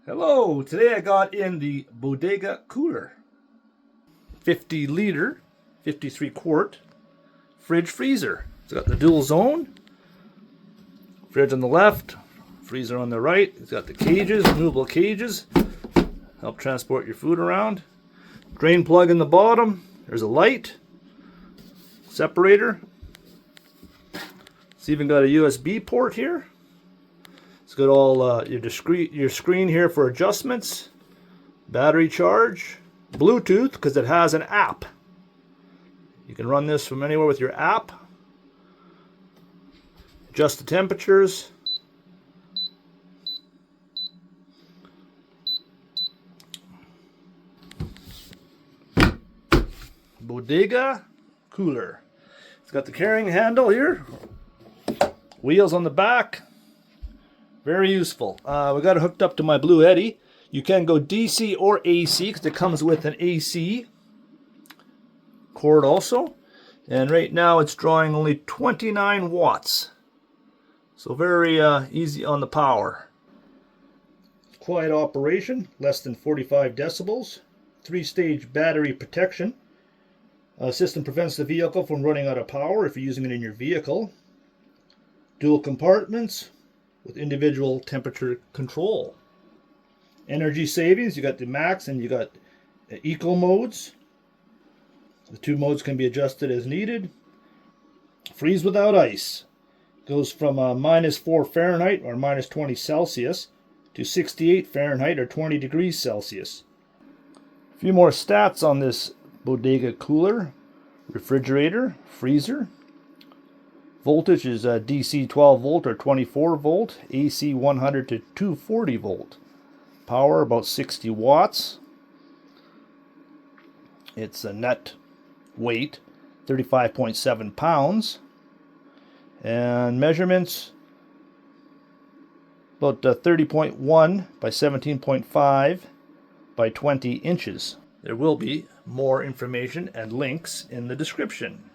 Hello, today I got in the Bodega cooler. 50 liter, 53 quart fridge freezer. It's got the dual zone, fridge on the left, freezer on the right. It's got the cages, removable cages, help transport your food around. Drain plug in the bottom, there's a light, separator. It's even got a USB port here. It's got all your screen here for adjustments, battery charge, Bluetooth because it has an app. You can run this from anywhere with your app. Adjust the temperatures. Bodega cooler. It's got the carrying handle here. Wheels on the back. Very useful. We got it hooked up to my Blue Eddy. You can go DC or AC because it comes with an AC cord also. And right now it's drawing only 29 watts. So very easy on the power. Quiet operation, less than 45 decibels. 3-stage battery protection. System prevents the vehicle from running out of power if you're using it in your vehicle. Dual compartments with individual temperature control. Energy savings, you got the max and you got eco modes. The two modes can be adjusted as needed. Freeze without ice. Goes from -4 Fahrenheit or -20 Celsius to 68 Fahrenheit or 20 degrees Celsius. A few more stats on this Bodega cooler. Refrigerator, freezer. Voltage is DC 12 volt or 24 volt, AC 100 to 240 volt. Power about 60 watts. It's a net weight 35.7 pounds. And measurements about 30.1 by 17.5 by 20 inches. There will be more information and links in the description.